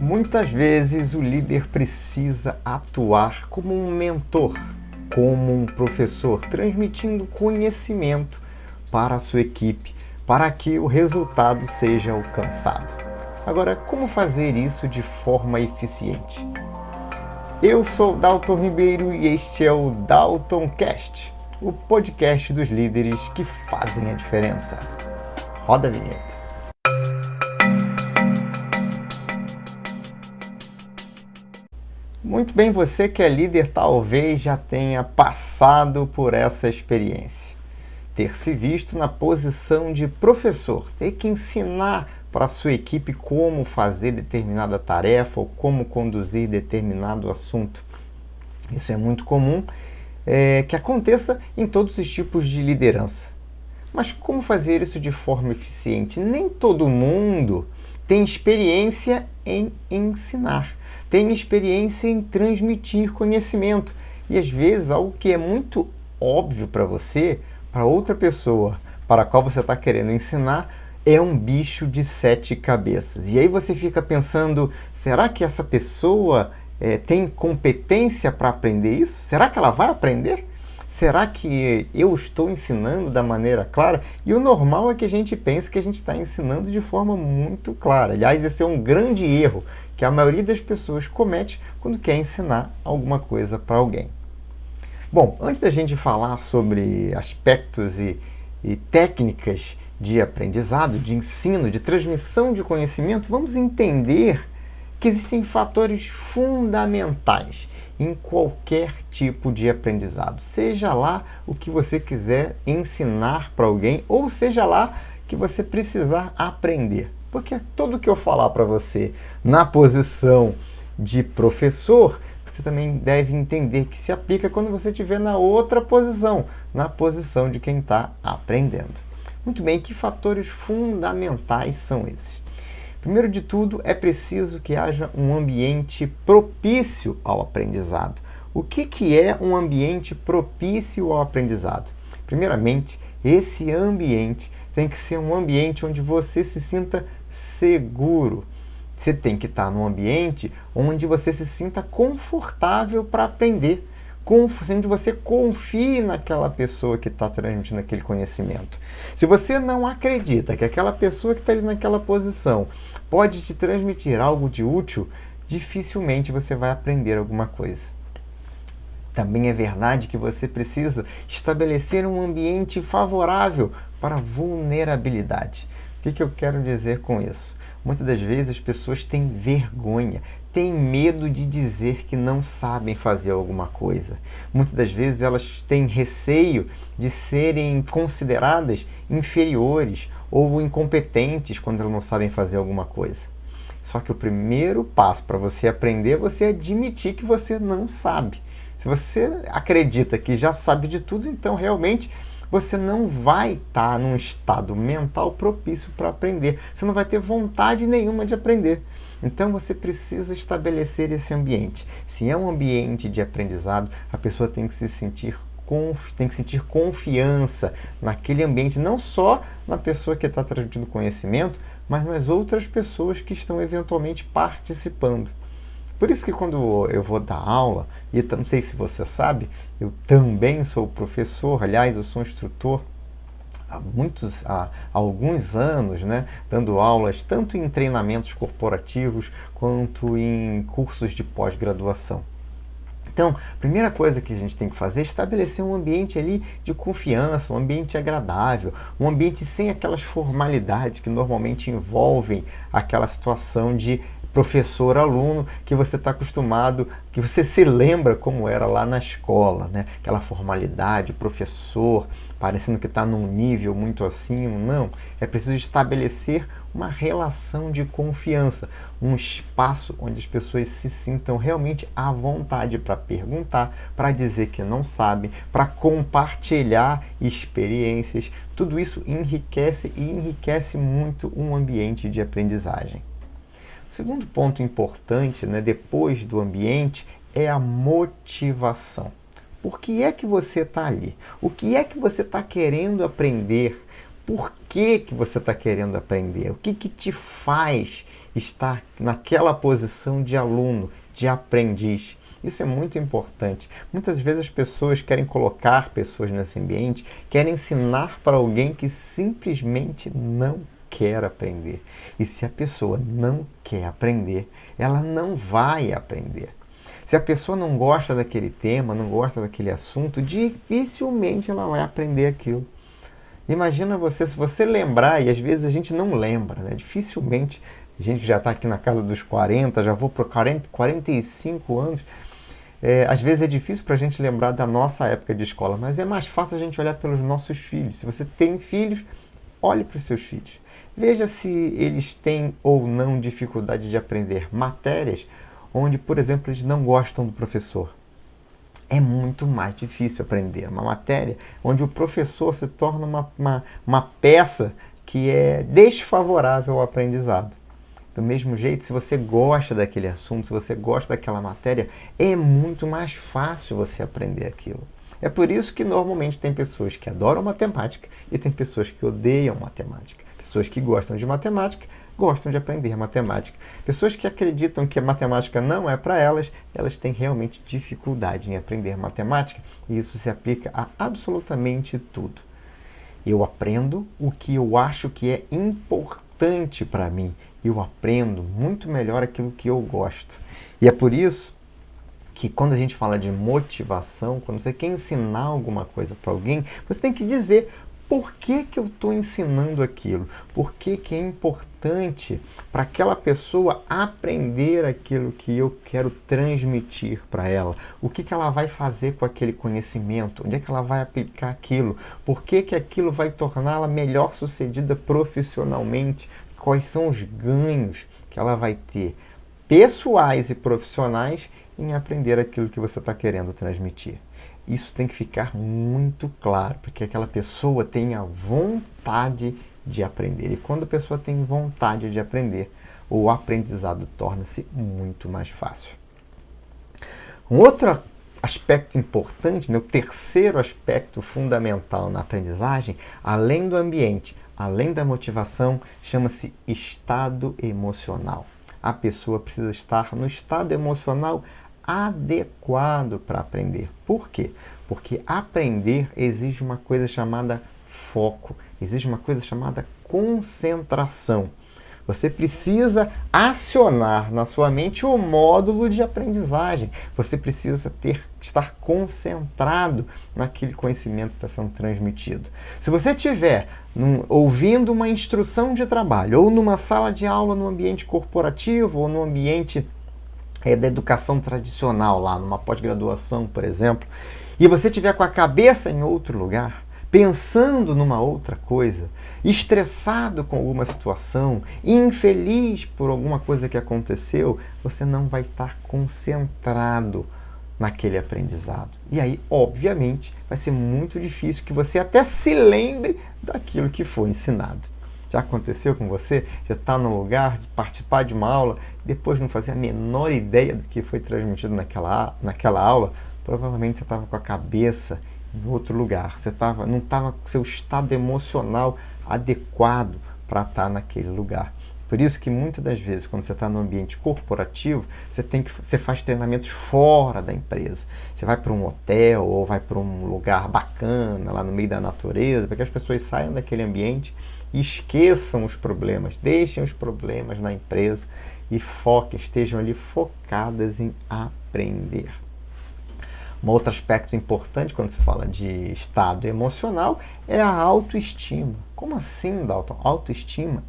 Muitas vezes o líder precisa atuar como um mentor, como um professor, transmitindo conhecimento para a sua equipe, para que o resultado seja alcançado. Agora, como fazer isso de forma eficiente? Eu sou Dalton Ribeiro e este é o DaltonCast, o podcast dos líderes que fazem a diferença. Roda a vinheta. Muito bem, você que é líder talvez já tenha passado por essa experiência. Ter se visto na posição de professor, ter que ensinar para a sua equipe como fazer determinada tarefa ou como conduzir determinado assunto. Isso é muito comum que aconteça em todos os tipos de liderança. Mas como fazer isso de forma eficiente? Nem todo mundo tem experiência em ensinar, tem experiência em transmitir conhecimento. E às vezes algo que é muito óbvio para você, para outra pessoa para a qual você está querendo ensinar, é um bicho de 7 cabeças. E aí você fica pensando, será que essa pessoa tem competência para aprender isso? Será que ela vai aprender? Será que eu estou ensinando da maneira clara? E o normal é que a gente pense que a gente está ensinando de forma muito clara. Aliás, esse é um grande erro que a maioria das pessoas comete quando quer ensinar alguma coisa para alguém. Bom, antes da gente falar sobre aspectos e técnicas de aprendizado, de ensino, de transmissão de conhecimento, vamos entender que existem fatores fundamentais em qualquer tipo de aprendizado. Seja lá o que você quiser ensinar para alguém, ou seja lá que você precisar aprender. Porque tudo que eu falar para você na posição de professor, você também deve entender que se aplica quando você estiver na outra posição, na posição de quem está aprendendo. Muito bem, que fatores fundamentais são esses? Primeiro de tudo, é preciso que haja um ambiente propício ao aprendizado. O que é um ambiente propício ao aprendizado? Primeiramente, esse ambiente tem que ser um ambiente onde você se sinta seguro. Você tem que estar num ambiente onde você se sinta confortável para aprender, onde você confie naquela pessoa que está transmitindo aquele conhecimento. Se você não acredita que aquela pessoa que está ali naquela posição pode te transmitir algo de útil, dificilmente você vai aprender alguma coisa. Também é verdade que você precisa estabelecer um ambiente favorável para a vulnerabilidade. O que eu quero dizer com isso? Muitas das vezes as pessoas têm vergonha, têm medo de dizer que não sabem fazer alguma coisa. Muitas das vezes elas têm receio de serem consideradas inferiores ou incompetentes quando elas não sabem fazer alguma coisa. Só que o primeiro passo para você aprender é você admitir que você não sabe. Se você acredita que já sabe de tudo, então realmente você não vai estar num estado mental propício para aprender. Você não vai ter vontade nenhuma de aprender. Então você precisa estabelecer esse ambiente. Se é um ambiente de aprendizado, a pessoa tem que se sentir confiança naquele ambiente, não só na pessoa que está transmitindo conhecimento, mas nas outras pessoas que estão eventualmente participando. Por isso que quando eu vou dar aula, e não sei se você sabe, eu também sou professor, aliás, eu sou instrutor há alguns anos, né, dando aulas tanto em treinamentos corporativos quanto em cursos de pós-graduação. Então, a primeira coisa que a gente tem que fazer é estabelecer um ambiente ali de confiança, um ambiente agradável, um ambiente sem aquelas formalidades que normalmente envolvem aquela situação de professor-aluno que você está acostumado, que você se lembra como era lá na escola, né? Aquela formalidade, o professor parecendo que está num nível muito acima. Não, é preciso estabelecer uma relação de confiança, um espaço onde as pessoas se sintam realmente à vontade para perguntar, para dizer que não sabe, para compartilhar experiências. Tudo isso enriquece e enriquece muito um ambiente de aprendizagem. O segundo ponto importante, né, depois do ambiente, é a motivação. Por que é que você está ali? O que é que você está querendo aprender? por que você está querendo aprender, o que te faz estar naquela posição de aluno, de aprendiz. Isso é muito importante. Muitas vezes as pessoas querem colocar pessoas nesse ambiente, querem ensinar para alguém que simplesmente não quer aprender. E se a pessoa não quer aprender, ela não vai aprender. Se a pessoa não gosta daquele tema, não gosta daquele assunto, dificilmente ela vai aprender aquilo. Imagina você, se você lembrar, e às vezes a gente não lembra, né? Dificilmente, a gente já está aqui na casa dos 40, já vou para 45 anos, às vezes é difícil para a gente lembrar da nossa época de escola, mas é mais fácil a gente olhar pelos nossos filhos. Se você tem filhos, olhe para os seus filhos. Veja se eles têm ou não dificuldade de aprender matérias onde, por exemplo, eles não gostam do professor. É muito mais difícil aprender uma matéria onde o professor se torna uma peça que é desfavorável ao aprendizado. Do mesmo jeito, se você gosta daquele assunto, se você gosta daquela matéria, é muito mais fácil você aprender aquilo. É por isso que normalmente tem pessoas que adoram matemática e tem pessoas que odeiam matemática. Pessoas que gostam de matemática gostam de aprender matemática. Pessoas que acreditam que a matemática não é para elas, elas têm realmente dificuldade em aprender matemática, e isso se aplica a absolutamente tudo. Eu aprendo o que eu acho que é importante para mim. Eu aprendo muito melhor aquilo que eu gosto. E é por isso que quando a gente fala de motivação, quando você quer ensinar alguma coisa para alguém, você tem que dizer por que eu estou ensinando aquilo, por que é importante para aquela pessoa aprender aquilo que eu quero transmitir para ela, o que ela vai fazer com aquele conhecimento, onde é que ela vai aplicar aquilo, por que aquilo vai torná-la melhor sucedida profissionalmente, quais são os ganhos que ela vai ter, pessoais e profissionais, em aprender aquilo que você está querendo transmitir. Isso tem que ficar muito claro, porque aquela pessoa tem a vontade de aprender. E quando a pessoa tem vontade de aprender, o aprendizado torna-se muito mais fácil. Um outro aspecto importante, né, o terceiro aspecto fundamental na aprendizagem, além do ambiente, além da motivação, chama-se estado emocional. A pessoa precisa estar no estado emocional adequado para aprender. Por quê? Porque aprender exige uma coisa chamada foco, exige uma coisa chamada concentração. Você precisa acionar na sua mente o módulo de aprendizagem. Você precisa estar concentrado naquele conhecimento que está sendo transmitido. Se você estiver ouvindo uma instrução de trabalho, ou numa sala de aula no ambiente corporativo, ou no ambiente da educação tradicional, lá numa pós-graduação, por exemplo, e você estiver com a cabeça em outro lugar, pensando numa outra coisa, estressado com alguma situação, infeliz por alguma coisa que aconteceu, você não vai estar concentrado naquele aprendizado. E aí, obviamente, vai ser muito difícil que você até se lembre daquilo que foi ensinado. Já aconteceu com você? Já está no lugar de participar de uma aula, depois não fazia a menor ideia do que foi transmitido naquela aula? Provavelmente você estava com a cabeça em outro lugar. Você não estava com seu estado emocional adequado para estar naquele lugar. Por isso que muitas das vezes, quando você está no ambiente corporativo, você faz treinamentos fora da empresa. Você vai para um hotel ou vai para um lugar bacana, lá no meio da natureza, para que as pessoas saiam daquele ambiente e esqueçam os problemas, deixem os problemas na empresa e estejam ali focadas em aprender. Um outro aspecto importante quando se fala de estado emocional é a autoestima. Como assim, Dalton? Autoestima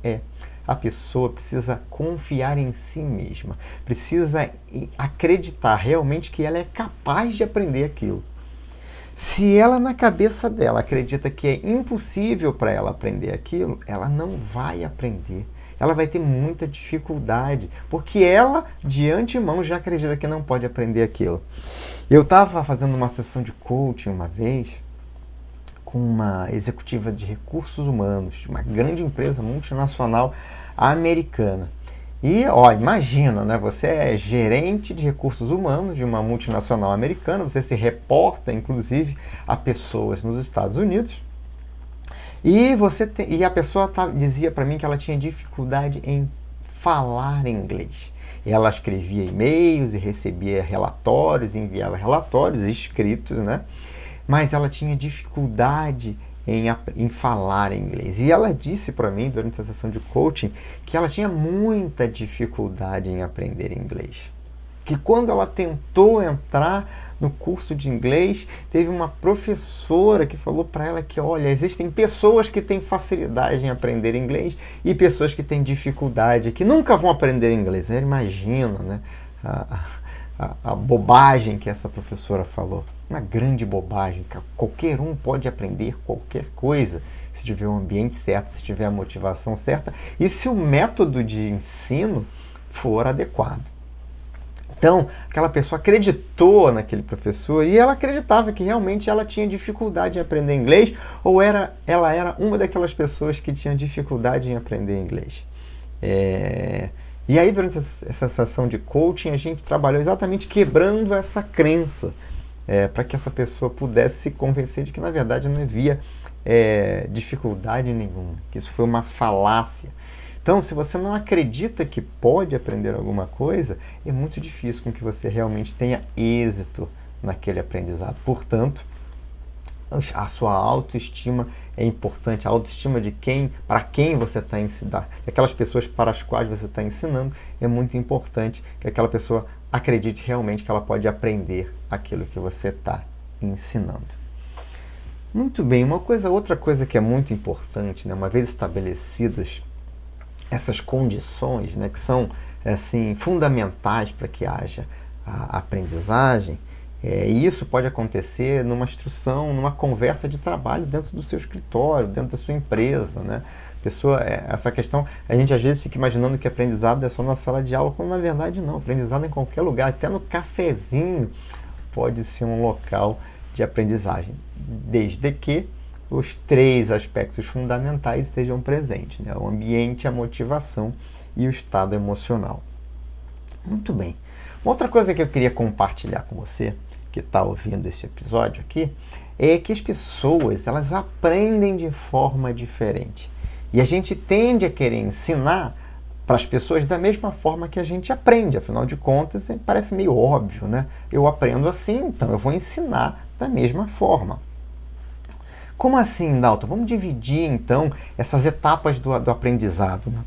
a pessoa precisa confiar em si mesma, precisa acreditar realmente que ela é capaz de aprender aquilo. Se ela, na cabeça dela, acredita que é impossível para ela aprender aquilo, ela não vai aprender. Ela vai ter muita dificuldade, porque ela, de antemão, já acredita que não pode aprender aquilo. Eu estava fazendo uma sessão de coaching uma vez com uma executiva de recursos humanos, de uma grande empresa multinacional americana. E, imagina, né? Você é gerente de recursos humanos de uma multinacional americana, você se reporta, inclusive, a pessoas nos Estados Unidos. E a pessoa dizia para mim que ela tinha dificuldade em falar inglês. Ela escrevia e-mails e recebia relatórios, enviava relatórios escritos, né? Mas ela tinha dificuldade em falar inglês. E ela disse para mim, durante a sessão de coaching, que ela tinha muita dificuldade em aprender inglês. Que quando ela tentou entrar no curso de inglês, teve uma professora que falou para ela que, olha, existem pessoas que têm facilidade em aprender inglês e pessoas que têm dificuldade, que nunca vão aprender inglês. Eu imagino, né, a bobagem que essa professora falou. Uma grande bobagem. Qualquer um pode aprender qualquer coisa, se tiver o ambiente certo, se tiver a motivação certa e se o método de ensino for adequado. Então, aquela pessoa acreditou naquele professor e ela acreditava que realmente ela tinha dificuldade em aprender inglês ou ela era uma daquelas pessoas que tinha dificuldade em aprender inglês. E aí, durante essa sessão de coaching, a gente trabalhou exatamente quebrando essa crença para que essa pessoa pudesse se convencer de que, na verdade, não havia dificuldade nenhuma, que isso foi uma falácia. Então, se você não acredita que pode aprender alguma coisa, é muito difícil com que você realmente tenha êxito naquele aprendizado. Portanto, a sua autoestima é importante. A autoestima de para quem você está ensinando, daquelas pessoas para as quais você está ensinando, é muito importante que aquela pessoa acredite realmente que ela pode aprender aquilo que você está ensinando. Muito bem, outra coisa que é muito importante, né, uma vez estabelecidas essas condições, né, que são assim, fundamentais para que haja a aprendizagem, e isso pode acontecer numa instrução, numa conversa de trabalho dentro do seu escritório, dentro da sua empresa, né? Essa questão, a gente às vezes fica imaginando que aprendizado é só na sala de aula, quando na verdade não, aprendizado é em qualquer lugar, até no cafezinho pode ser um local de aprendizagem, desde que os 3 aspectos fundamentais estejam presentes, né? O ambiente, a motivação e o estado emocional. Muito bem. Uma outra coisa que eu queria compartilhar com você, que está ouvindo esse episódio aqui, é que as pessoas, elas aprendem de forma diferente. E a gente tende a querer ensinar para as pessoas da mesma forma que a gente aprende. Afinal de contas, parece meio óbvio, né? Eu aprendo assim, então eu vou ensinar da mesma forma. Como assim, Dalton? Vamos dividir, então, essas etapas do aprendizado, né?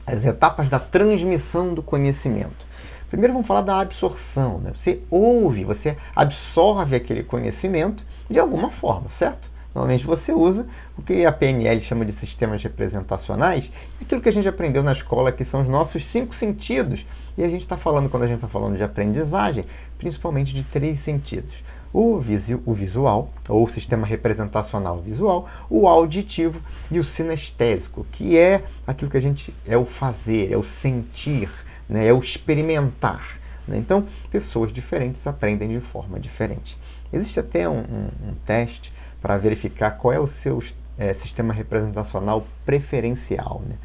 As etapas da transmissão do conhecimento. Primeiro vamos falar da absorção, né? Você ouve, você absorve aquele conhecimento de alguma forma, certo? Normalmente você usa o que a PNL chama de sistemas representacionais, aquilo que a gente aprendeu na escola, que são os nossos 5 sentidos. E a gente está falando, quando a gente está falando de aprendizagem, principalmente de 3 sentidos. O visual, ou o sistema representacional visual, o auditivo e o sinestésico, que é aquilo que é o fazer, é o sentir, né, é o experimentar. Né? Então, pessoas diferentes aprendem de forma diferente. Existe até um teste para verificar qual é o seu sistema representacional preferencial. Né?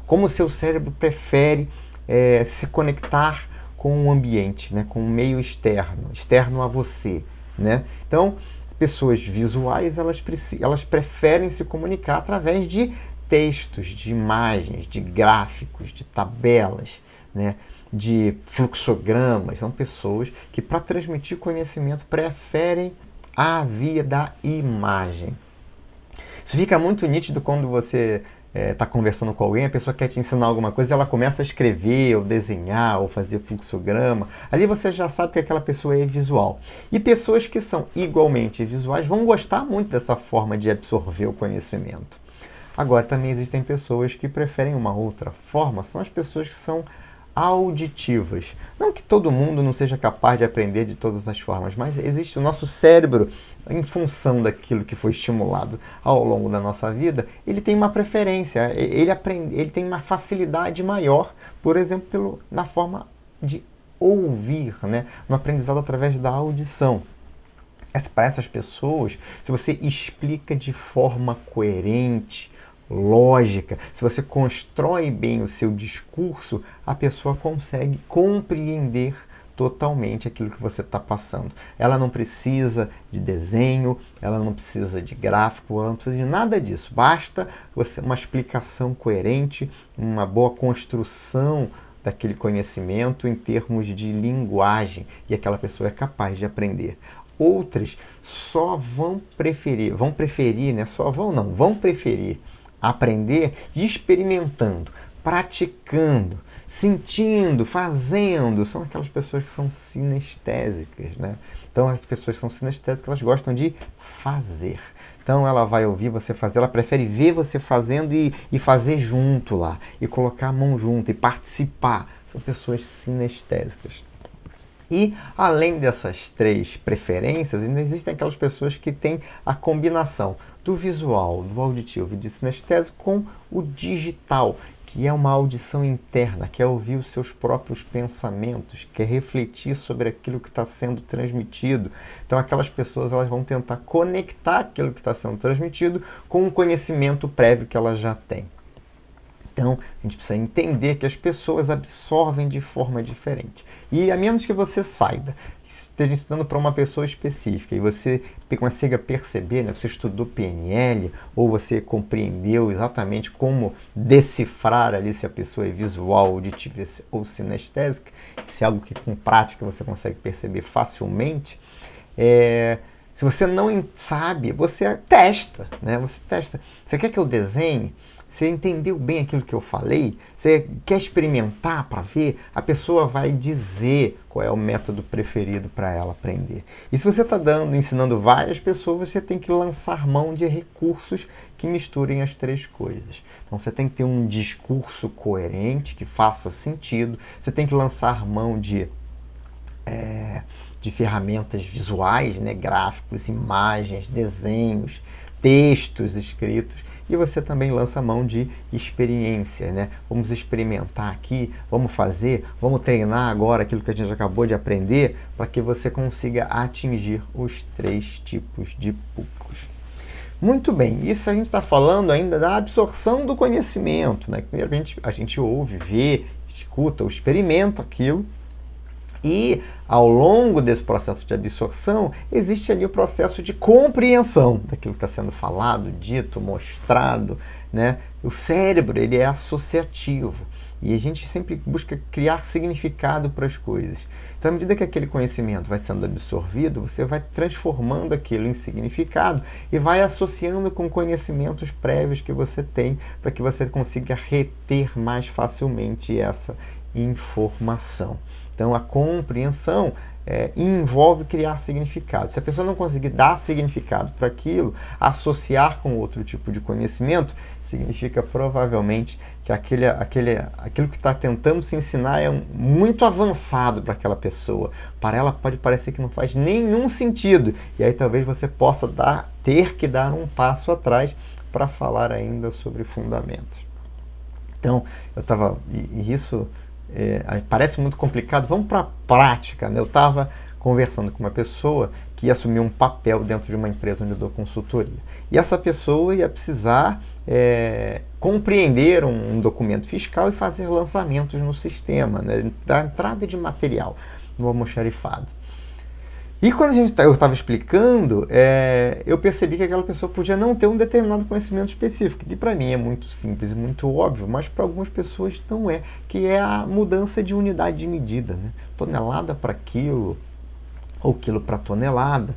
Como o seu cérebro prefere se conectar com o ambiente, né, com o meio externo a você. Né? Então, pessoas visuais, elas preferem se comunicar através de textos, de imagens, de gráficos, de tabelas, né, de fluxogramas. São pessoas que, para transmitir conhecimento, preferem a via da imagem. Isso fica muito nítido quando você está conversando com alguém, a pessoa quer te ensinar alguma coisa, ela começa a escrever, ou desenhar, ou fazer fluxograma. Ali você já sabe que aquela pessoa é visual. E pessoas que são igualmente visuais vão gostar muito dessa forma de absorver o conhecimento. Agora, também existem pessoas que preferem uma outra forma, são as pessoas que são auditivas. Não que todo mundo não seja capaz de aprender de todas as formas, mas existe o nosso cérebro, em função daquilo que foi estimulado ao longo da nossa vida, ele tem uma preferência, ele tem uma facilidade maior, por exemplo, na forma de ouvir, né? No aprendizado através da audição. Para essas pessoas, se você explica de forma coerente, lógica, se você constrói bem o seu discurso, a pessoa consegue compreender totalmente aquilo que você está passando. Ela não precisa de desenho, ela não precisa de gráfico, ela não precisa de nada disso. Basta uma explicação coerente, uma boa construção daquele conhecimento em termos de linguagem, e aquela pessoa é capaz de aprender. Outras só vão preferir aprender experimentando, praticando, sentindo, fazendo. São aquelas pessoas que são sinestésicas, né? Então, as pessoas que são sinestésicas, elas gostam de fazer. Então, ela vai ouvir você fazer, ela prefere ver você fazendo e fazer junto lá, e colocar a mão junto, e participar. São pessoas sinestésicas. E, além dessas 3 preferências, ainda existem aquelas pessoas que têm a combinação do visual, do auditivo e do sinestésico com o digital, que é uma audição interna, que é ouvir os seus próprios pensamentos, que é refletir sobre aquilo que está sendo transmitido. Então, aquelas pessoas elas vão tentar conectar aquilo que está sendo transmitido com um conhecimento prévio que elas já têm. Então, a gente precisa entender que as pessoas absorvem de forma diferente. E a menos que você saiba, esteja ensinando para uma pessoa específica e você consiga perceber, né, você estudou PNL ou você compreendeu exatamente como decifrar ali se a pessoa é visual, auditiva ou sinestésica, se é algo que com prática você consegue perceber facilmente, se você não sabe, você testa, né? Você testa. Você quer que eu desenhe? Você entendeu bem aquilo que eu falei? Você quer experimentar para ver? A pessoa vai dizer qual é o método preferido para ela aprender. E se você está ensinando várias pessoas, você tem que lançar mão de recursos que misturem as 3 coisas. Então você tem que ter um discurso coerente, que faça sentido. Você tem que lançar mão de ferramentas visuais, né? Gráficos, imagens, desenhos, textos escritos. E você também lança a mão de experiência, né? Vamos experimentar aqui, vamos fazer, vamos treinar agora aquilo que a gente acabou de aprender para que você consiga atingir os 3 tipos de públicos. Muito bem, isso a gente está falando ainda da absorção do conhecimento, né? Primeiro a gente ouve, vê, escuta ou experimenta aquilo. E, ao longo desse processo de absorção, existe ali o processo de compreensão daquilo que está sendo falado, dito, mostrado, né? O cérebro, ele é associativo e a gente sempre busca criar significado para as coisas. Então, à medida que aquele conhecimento vai sendo absorvido, você vai transformando aquilo em significado e vai associando com conhecimentos prévios que você tem para que você consiga reter mais facilmente essa informação. Então, a compreensão envolve criar significado. Se a pessoa não conseguir dar significado para aquilo, associar com outro tipo de conhecimento, significa provavelmente que aquilo que está tentando se ensinar é muito avançado para aquela pessoa. Para ela pode parecer que não faz nenhum sentido. E aí talvez você possa ter que dar um passo atrás para falar ainda sobre fundamentos. Então, isso parece muito complicado. Vamos para a prática, né? Eu estava conversando com uma pessoa que ia assumir um papel dentro de uma empresa onde eu dou consultoria. E essa pessoa ia precisar compreender um documento fiscal e fazer lançamentos no sistema, né? Da entrada de material no almoxarifado. E quando eu estava explicando, eu percebi que aquela pessoa podia não ter um determinado conhecimento específico, que para mim é muito simples e muito óbvio, mas para algumas pessoas não é, que é a mudança de unidade de medida, né? Tonelada para quilo, ou quilo para tonelada.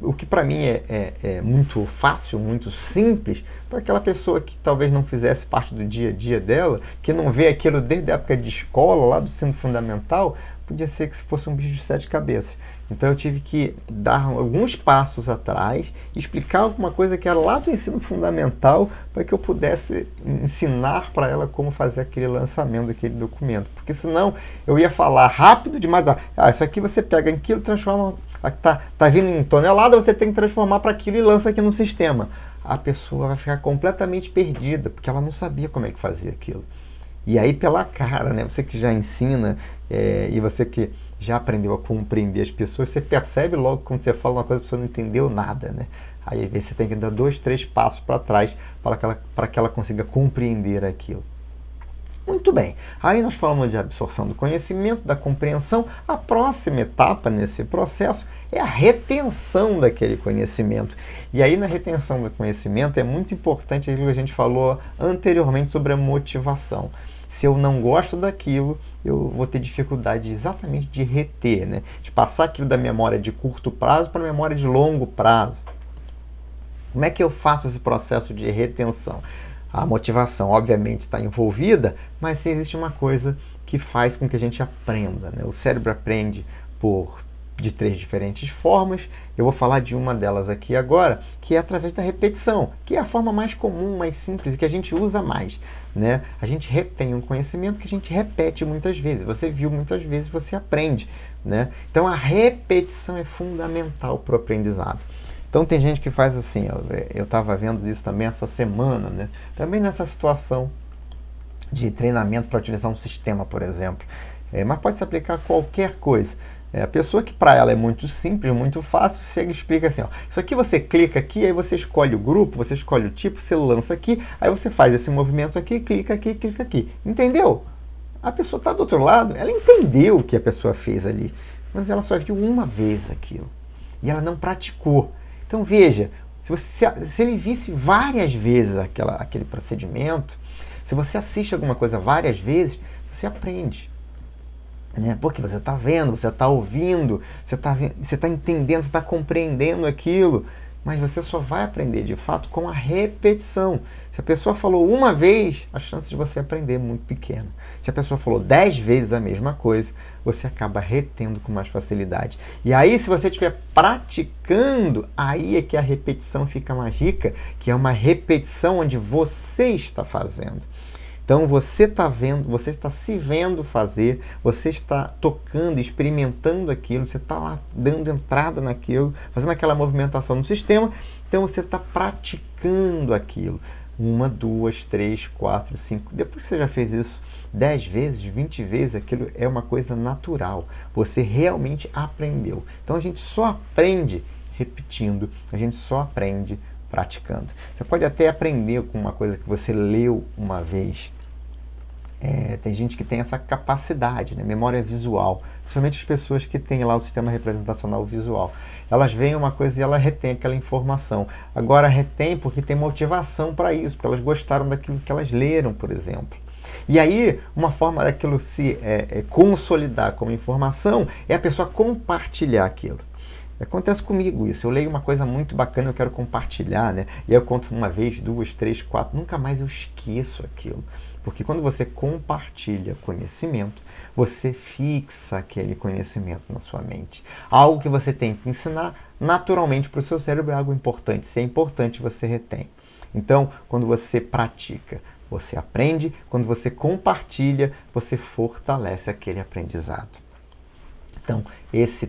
O que para mim é muito fácil, muito simples, para aquela pessoa que talvez não fizesse parte do dia a dia dela, que não vê aquilo desde a época de escola, lá do ensino fundamental, podia ser que fosse um bicho de 7 cabeças. Então eu tive que dar alguns passos atrás, explicar alguma coisa que era lá do ensino fundamental, para que eu pudesse ensinar para ela como fazer aquele lançamento daquele documento. Porque senão eu ia falar rápido demais. Isso aqui você pega em quilo, transforma... Tá vindo em tonelada, você tem que transformar para quilo e lança aqui no sistema. A pessoa vai ficar completamente perdida, porque ela não sabia como é que fazia aquilo. E aí pela cara, né? Você que já ensina e você que já aprendeu a compreender as pessoas, você percebe logo quando você fala uma coisa, a pessoa não entendeu nada, né? Aí às vezes você tem que dar 2, 3 passos para trás para que ela consiga compreender aquilo. Muito bem, aí nós falamos de absorção do conhecimento, da compreensão. A próxima etapa nesse processo é a retenção daquele conhecimento. E aí na retenção do conhecimento é muito importante aquilo que a gente falou anteriormente sobre a motivação. Se eu não gosto daquilo, eu vou ter dificuldade exatamente de reter, né? De passar aquilo da memória de curto prazo para a memória de longo prazo. Como é que eu faço esse processo de retenção? A motivação, obviamente, está envolvida, mas existe uma coisa que faz com que a gente aprenda, né? O cérebro aprende de 3 diferentes formas. Eu vou falar de uma delas aqui agora, que é através da repetição, que é a forma mais comum, mais simples e que a gente usa mais, né? A gente retém um conhecimento que a gente repete muitas vezes. Você viu muitas vezes, você aprende, né? Então a repetição é fundamental para o aprendizado. Então tem gente que faz assim, eu estava vendo isso também essa semana, né? Também nessa situação de treinamento para utilizar um sistema, por exemplo. Mas pode se aplicar a qualquer coisa. A pessoa que para ela é muito simples, muito fácil, chega e explica assim, ó, isso aqui você clica aqui, aí você escolhe o grupo, você escolhe o tipo, você lança aqui, aí você faz esse movimento aqui, clica aqui, clica aqui. Entendeu? A pessoa está do outro lado, ela entendeu o que a pessoa fez ali, mas ela só viu uma vez aquilo. E ela não praticou. Então veja, se ele visse várias vezes aquele procedimento, se você assiste alguma coisa várias vezes, você aprende. Né? Porque você está vendo, você está ouvindo, você está entendendo, você está compreendendo aquilo, mas você só vai aprender de fato com a repetição. Se a pessoa falou uma vez, a chance de você aprender é muito pequena. Se a pessoa falou 10 vezes a mesma coisa, você acaba retendo com mais facilidade. E aí, se você estiver praticando, aí é que a repetição fica mais rica, que é uma repetição onde você está fazendo. Então você está vendo, você está se vendo fazer, você está tocando, experimentando aquilo, você está lá dando entrada naquilo, fazendo aquela movimentação no sistema, então você está praticando aquilo. 1, 2, 3, 4, 5. Depois que você já fez isso 10 vezes, 20 vezes, aquilo é uma coisa natural. Você realmente aprendeu. Então a gente só aprende repetindo, a gente só aprende praticando. Você pode até aprender com uma coisa que você leu uma vez. Tem gente que tem essa capacidade, né? Memória visual, principalmente as pessoas que têm lá o sistema representacional visual. Elas veem uma coisa e elas retêm aquela informação. Agora retém porque tem motivação para isso, porque elas gostaram daquilo que elas leram, por exemplo. E aí, uma forma daquilo se consolidar como informação é a pessoa compartilhar aquilo. Acontece comigo isso, eu leio uma coisa muito bacana, eu quero compartilhar, né? E aí eu conto uma vez, 2, 3, 4, nunca mais eu esqueço aquilo. Porque quando você compartilha conhecimento, você fixa aquele conhecimento na sua mente. Algo que você tem que ensinar naturalmente para o seu cérebro é algo importante. Se é importante, você retém. Então, quando você pratica, você aprende. Quando você compartilha, você fortalece aquele aprendizado. Então,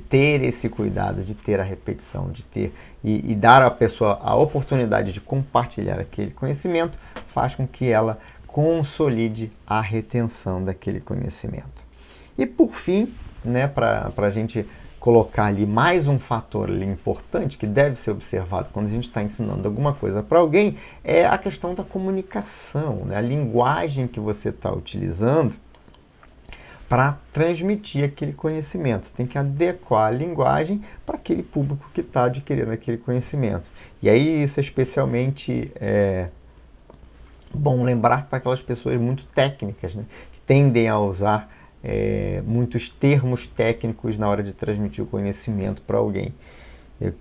ter esse cuidado de ter a repetição, de ter e dar à pessoa a oportunidade de compartilhar aquele conhecimento, faz com que ela consolide a retenção daquele conhecimento. E por fim, né, para a gente colocar ali mais um fator ali importante que deve ser observado quando a gente está ensinando alguma coisa para alguém, é a questão da comunicação, né, a linguagem que você está utilizando para transmitir aquele conhecimento. Tem que adequar a linguagem para aquele público que está adquirindo aquele conhecimento. E aí isso é especialmente bom lembrar para aquelas pessoas muito técnicas, né, que tendem a usar muitos termos técnicos na hora de transmitir o conhecimento para alguém.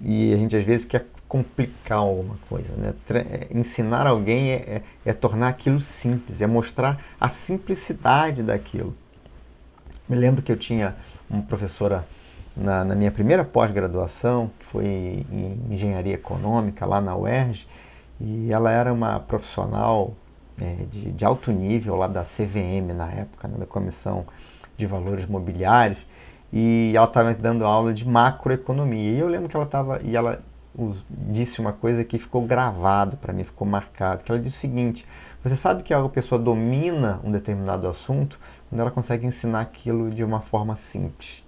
E a gente às vezes quer complicar alguma coisa, né? Ensinar alguém é tornar aquilo simples, é mostrar a simplicidade daquilo. Me lembro que eu tinha uma professora na minha primeira pós-graduação, que foi em engenharia econômica lá na UERJ, e ela era uma profissional de alto nível lá da CVM na época, né, da Comissão de Valores Mobiliários, e ela estava dando aula de macroeconomia. E eu lembro que ela disse uma coisa que ficou gravado para mim, ficou marcado, que ela disse o seguinte: você sabe que a pessoa domina um determinado assunto quando ela consegue ensinar aquilo de uma forma simples.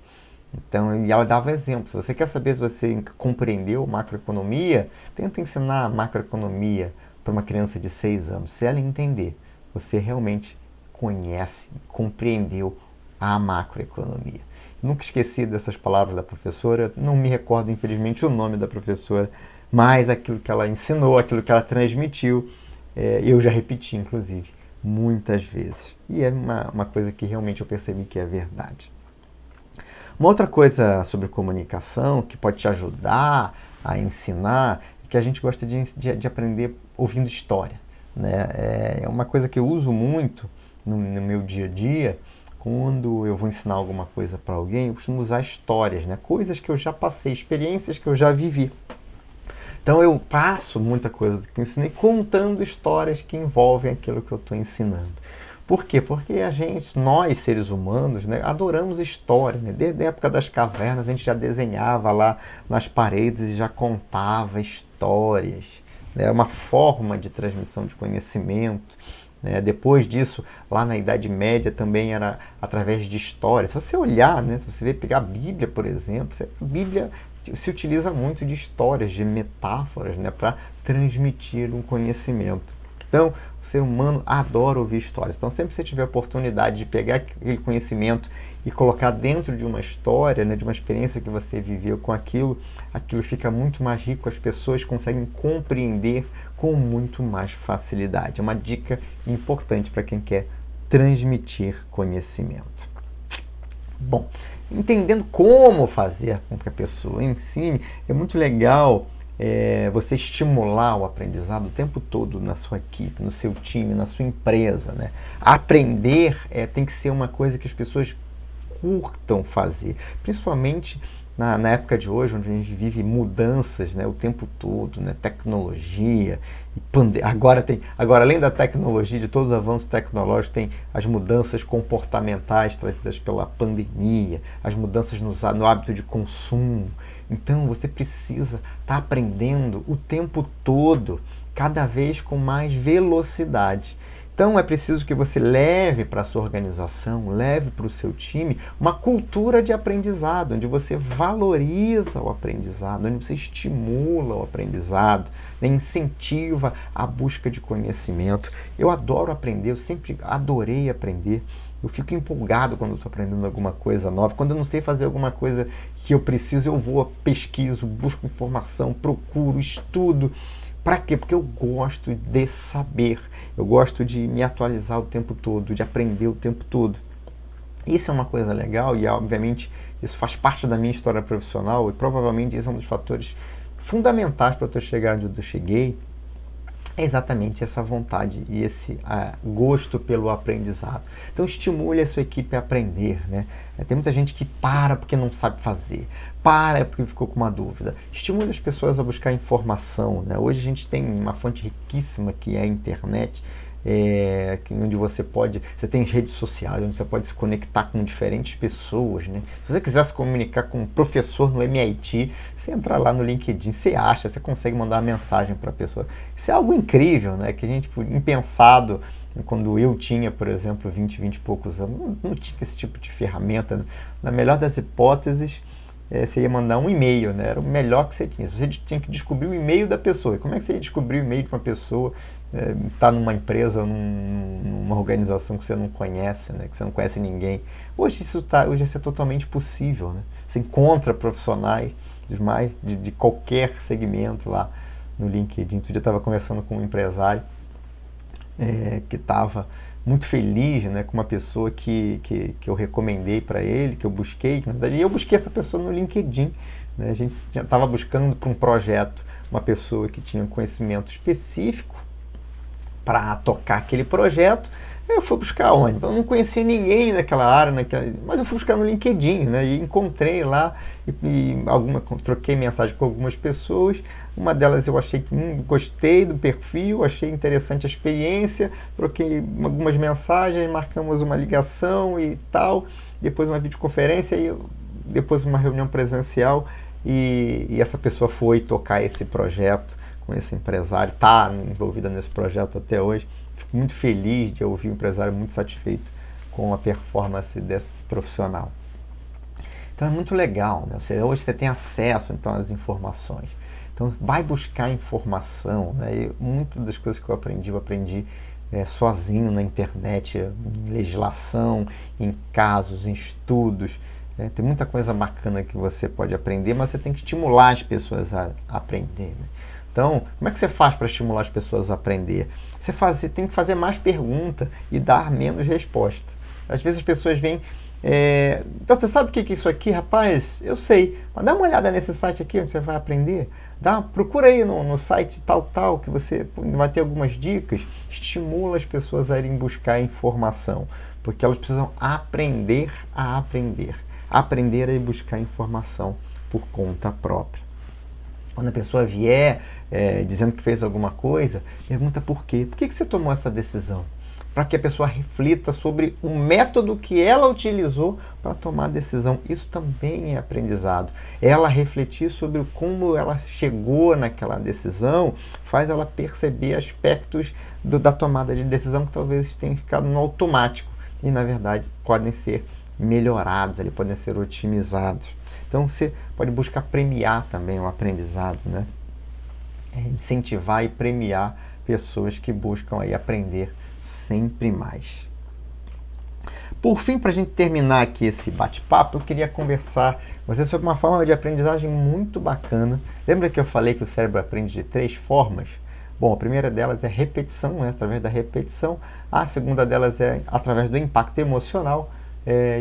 Então, e ela dava exemplos. Se você quer saber se você compreendeu macroeconomia, tenta ensinar macroeconomia para uma criança de 6 anos. Se ela entender, você realmente conhece, compreendeu a macroeconomia. Nunca esqueci dessas palavras da professora, não me recordo, infelizmente, o nome da professora, mas aquilo que ela ensinou, aquilo que ela transmitiu, eu já repeti, inclusive, muitas vezes. E é uma coisa que realmente eu percebi que é verdade. Uma outra coisa sobre comunicação que pode te ajudar a ensinar é que a gente gosta de aprender ouvindo história, né? É uma coisa que eu uso muito no meu dia a dia. Quando eu vou ensinar alguma coisa para alguém, eu costumo usar histórias, né? Coisas que eu já passei, experiências que eu já vivi. Então eu passo muita coisa do que eu ensinei contando histórias que envolvem aquilo que eu estou ensinando. Por quê? Porque nós seres humanos, né, adoramos história, né? Desde a época das cavernas a gente já desenhava lá nas paredes e já contava histórias. É uma forma de transmissão de conhecimento. Depois disso, lá na Idade Média também era através de histórias. Se você olhar, né, se você pegar a Bíblia, por exemplo, a Bíblia se utiliza muito de histórias, de metáforas, né, para transmitir um conhecimento. Então, o ser humano adora ouvir histórias. Então, sempre que você tiver a oportunidade de pegar aquele conhecimento e colocar dentro de uma história, né, de uma experiência que você viveu com aquilo fica muito mais rico, as pessoas conseguem compreender com muito mais facilidade. É uma dica importante para quem quer transmitir conhecimento. Bom, entendendo como fazer com que a pessoa ensine, é muito legal você estimular o aprendizado o tempo todo na sua equipe, no seu time, na sua empresa, né? Aprender tem que ser uma coisa que as pessoas curtam fazer, principalmente na época de hoje, onde a gente vive mudanças, né, o tempo todo, né, tecnologia, agora além da tecnologia, de todos os avanços tecnológicos, tem as mudanças comportamentais trazidas pela pandemia, as mudanças no hábito de consumo. Então você precisa estar aprendendo o tempo todo, cada vez com mais velocidade. Então é preciso que você leve para a sua organização, leve para o seu time uma cultura de aprendizado, onde você valoriza o aprendizado, onde você estimula o aprendizado, né, incentiva a busca de conhecimento. Eu adoro aprender, eu sempre adorei aprender. Eu fico empolgado quando estou aprendendo alguma coisa nova. Quando eu não sei fazer alguma coisa que eu preciso, eu vou, pesquiso, busco informação, procuro, estudo. Para quê? Porque eu gosto de saber, eu gosto de me atualizar o tempo todo, de aprender o tempo todo. Isso é uma coisa legal e, obviamente, isso faz parte da minha história profissional e provavelmente isso é um dos fatores fundamentais para eu ter chegado onde eu cheguei. É exatamente essa vontade e esse gosto pelo aprendizado. Então estimule a sua equipe a aprender, né? Tem muita gente que para porque não sabe fazer, para porque ficou com uma dúvida. Estimule as pessoas a buscar informação, né? Hoje a gente tem uma fonte riquíssima que é a internet, onde você tem redes sociais, onde você pode se conectar com diferentes pessoas, né? Se você quiser se comunicar com um professor no MIT, você entra lá no LinkedIn, você consegue mandar uma mensagem para a pessoa. Isso é algo incrível, né? Que a gente, impensado, quando eu tinha, por exemplo, 20 e poucos anos, não tinha esse tipo de ferramenta. Na melhor das hipóteses, você ia mandar um e-mail, né? Era o melhor que você tinha. Você tinha que descobrir o e-mail da pessoa. E como é que você ia descobrir o e-mail de uma pessoa está numa empresa, numa organização que você não conhece, né? Que você não conhece ninguém? Hoje isso é totalmente possível, né? Você encontra profissionais de qualquer segmento lá no LinkedIn. Outro dia eu estava conversando com um empresário que estava muito feliz, né, com uma pessoa que eu recomendei para ele, que eu busquei. Na verdade, eu busquei essa pessoa no LinkedIn, né? A gente estava buscando para um projeto uma pessoa que tinha um conhecimento específico para tocar aquele projeto. Eu fui buscar onde? Eu não conhecia ninguém naquela área, mas eu fui buscar no LinkedIn, né? E encontrei lá troquei mensagem com algumas pessoas. Uma delas eu achei que gostei do perfil, achei interessante a experiência, troquei algumas mensagens, marcamos uma ligação e tal, depois uma videoconferência e depois uma reunião presencial e essa pessoa foi tocar esse projeto com esse empresário, está envolvida nesse projeto até hoje. Fico muito feliz de ouvir um empresário muito satisfeito com a performance desse profissional. Então é muito legal, né? Hoje você tem acesso então às informações. Então vai buscar informação, né? Muitas das coisas que eu aprendi sozinho na internet, em legislação, em casos, em estudos. Tem muita coisa bacana que você pode aprender, mas você tem que estimular as pessoas a aprender, né? Então, como é que você faz para estimular as pessoas a aprender? Você tem que fazer mais pergunta e dar menos resposta. Às vezes as pessoas vêm... então, você sabe o que é isso aqui? Rapaz, eu sei. Mas dá uma olhada nesse site aqui onde você vai aprender. Procura aí no site tal, que você vai ter algumas dicas. Estimula as pessoas a irem buscar informação. Porque elas precisam aprender a aprender. Aprender a ir buscar informação por conta própria. Quando a pessoa vier dizendo que fez alguma coisa, pergunta por quê. Por que você tomou essa decisão? Para que a pessoa reflita sobre o método que ela utilizou para tomar a decisão. Isso também é aprendizado. Ela refletir sobre como ela chegou naquela decisão faz ela perceber aspectos da tomada de decisão que talvez tenham ficado no automático e, na verdade, podem ser melhorados, eles podem ser otimizados. Então, você pode buscar premiar também o aprendizado, né? Incentivar e premiar pessoas que buscam aí aprender sempre mais. Por fim, para a gente terminar aqui esse bate-papo, eu queria conversar com você sobre uma forma de aprendizagem muito bacana. Lembra que eu falei que o cérebro aprende de 3 formas? Bom, a primeira delas é repetição, né? Através da repetição. A segunda delas é através do impacto emocional.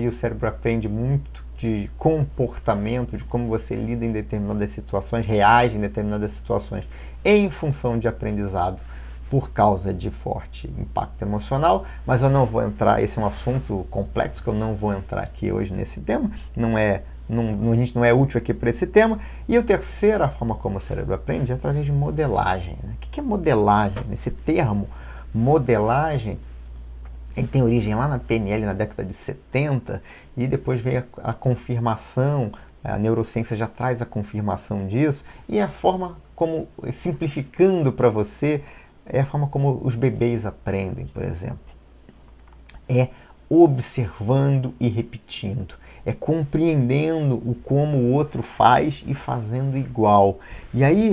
E o cérebro aprende muito de comportamento, de como você lida em determinadas situações, reage em determinadas situações em função de aprendizado por causa de forte impacto emocional, mas eu não vou entrar, esse é um assunto complexo que eu não vou entrar aqui hoje nesse tema, a gente não é útil aqui para esse tema. E a terceira forma como o cérebro aprende é através de modelagem, né? O que é modelagem? Esse termo, modelagem, ele tem origem lá na PNL na década de 70 e depois veio a confirmação, a neurociência já traz a confirmação disso, e a forma como, simplificando para você, é a forma como os bebês aprendem, por exemplo. É observando e repetindo. É compreendendo o como o outro faz e fazendo igual. E aí,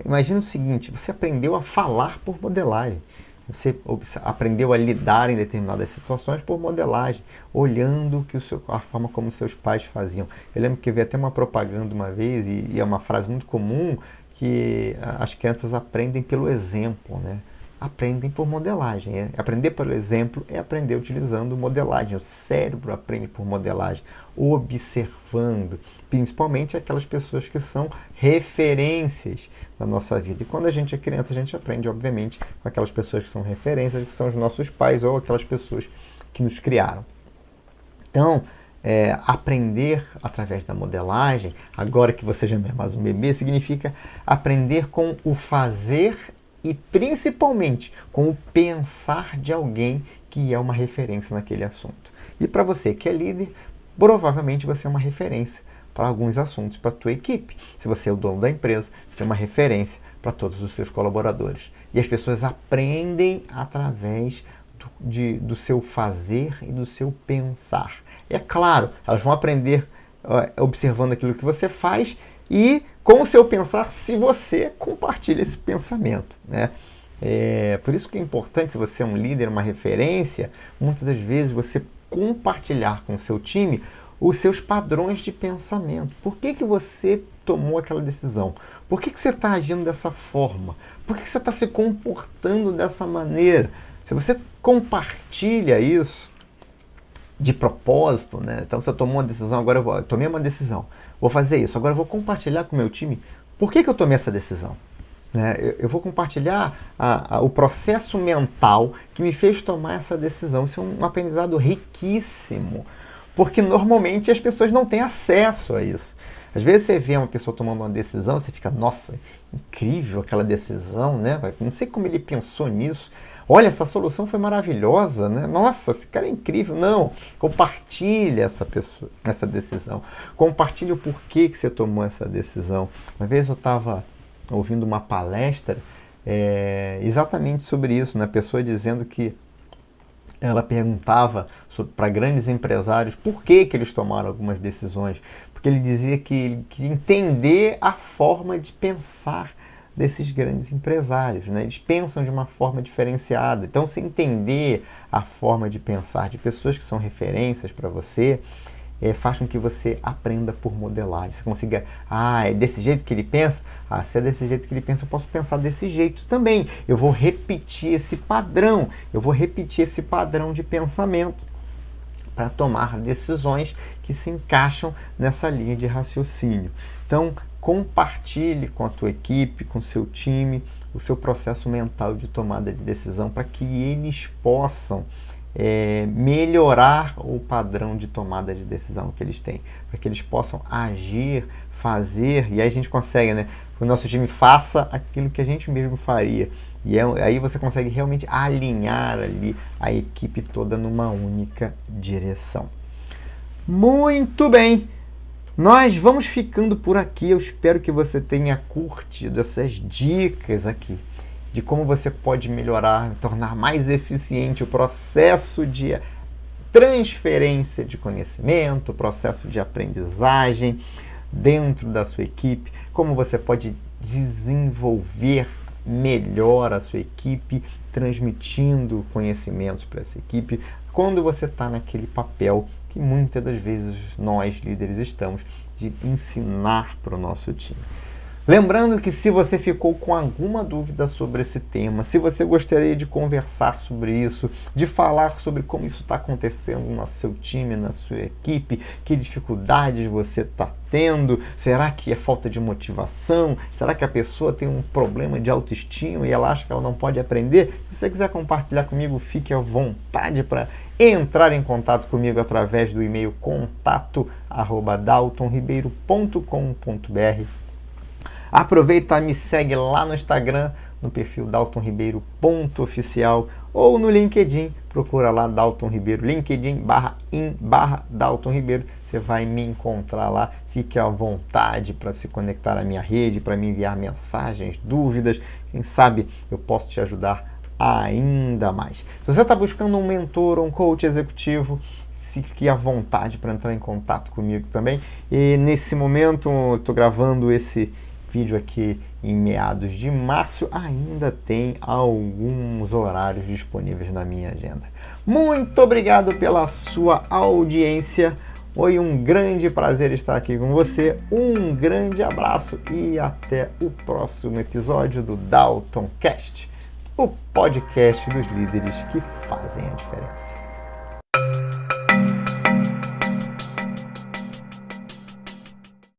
imagina o seguinte, você aprendeu a falar por modelagem. Você aprendeu a lidar em determinadas situações por modelagem, olhando a forma como seus pais faziam. Eu lembro que eu vi até uma propaganda uma vez, e é uma frase muito comum, que as crianças aprendem pelo exemplo, né? Aprendem por modelagem. Aprender pelo exemplo é aprender utilizando modelagem. O cérebro aprende por modelagem, observando, principalmente aquelas pessoas que são referências na nossa vida. E quando a gente é criança, a gente aprende, obviamente, com aquelas pessoas que são referências, que são os nossos pais ou aquelas pessoas que nos criaram. Então, aprender através da modelagem, agora que você já não é mais um bebê, significa aprender com o fazer e principalmente com o pensar de alguém que é uma referência naquele assunto. E para você que é líder, provavelmente você é uma referência para alguns assuntos para a tua equipe. Se você é o dono da empresa, você é uma referência para todos os seus colaboradores. E as pessoas aprendem através do seu fazer e do seu pensar. É claro, elas vão aprender observando aquilo que você faz e com o seu pensar, se você compartilha esse pensamento, né? Por isso que é importante, se você é um líder, uma referência, muitas das vezes você compartilhar com o seu time os seus padrões de pensamento. Por que você tomou aquela decisão? Por que você está agindo dessa forma? Por que você está se comportando dessa maneira? Se você compartilha isso de propósito, né? Então você tomou uma decisão, agora eu tomei uma decisão, vou fazer isso, agora eu vou compartilhar com o meu time por que eu tomei essa decisão. Eu vou compartilhar o processo mental que me fez tomar essa decisão. Isso é um aprendizado riquíssimo, porque normalmente as pessoas não têm acesso a isso. Às vezes você vê uma pessoa tomando uma decisão, você fica, nossa, incrível aquela decisão, né? Não sei como ele pensou nisso. Olha, essa solução foi maravilhosa, né? Nossa, esse cara é incrível. Não, compartilhe essa decisão. Compartilhe o porquê que você tomou essa decisão. Uma vez eu estava ouvindo uma palestra exatamente sobre isso, né? A pessoa dizendo que ela perguntava para grandes empresários por que eles tomaram algumas decisões. Porque ele dizia que ele queria entender a forma de pensar desses grandes empresários, né? Eles pensam de uma forma diferenciada. Então, se entender a forma de pensar de pessoas que são referências para você, faz com que você aprenda por modelagem. Você consiga, é desse jeito que ele pensa? Se é desse jeito que ele pensa, eu posso pensar desse jeito também. Eu vou repetir esse padrão, de pensamento para tomar decisões que se encaixam nessa linha de raciocínio. Então, compartilhe com a tua equipe, com o seu time, o seu processo mental de tomada de decisão para que eles possam melhorar o padrão de tomada de decisão que eles têm, para que eles possam agir, fazer, e aí a gente consegue, né? O nosso time faça aquilo que a gente mesmo faria. E aí você consegue realmente alinhar ali a equipe toda numa única direção. Muito bem! Nós vamos ficando por aqui. Eu espero que você tenha curtido essas dicas aqui de como você pode melhorar, tornar mais eficiente o processo de transferência de conhecimento, o processo de aprendizagem dentro da sua equipe, como você pode desenvolver melhor a sua equipe, transmitindo conhecimentos para essa equipe, quando você está naquele papel que muitas das vezes nós, líderes, estamos, de ensinar para o nosso time. Lembrando que se você ficou com alguma dúvida sobre esse tema, se você gostaria de conversar sobre isso, de falar sobre como isso está acontecendo no seu time, na sua equipe, que dificuldades você está tendo, será que é falta de motivação, será que a pessoa tem um problema de autoestima e ela acha que ela não pode aprender? Se você quiser compartilhar comigo, fique à vontade para entrar em contato comigo através do e-mail contato@daltonribeiro.com.br. Aproveita e me segue lá no Instagram, no perfil daltonribeiro.oficial ou no LinkedIn, procura lá Dalton Ribeiro, LinkedIn/in/Dalton Ribeiro, você vai me encontrar lá, fique à vontade para se conectar à minha rede, para me enviar mensagens, dúvidas, quem sabe eu posso te ajudar ainda mais. Se você está buscando um mentor ou um coach executivo, fique à vontade para entrar em contato comigo também. E nesse momento, eu estou gravando esse vídeo aqui em meados de março, ainda tem alguns horários disponíveis na minha agenda. Muito obrigado pela sua audiência, foi um grande prazer estar aqui com você, um grande abraço e até o próximo episódio do Dalton Cast, o podcast dos líderes que fazem a diferença.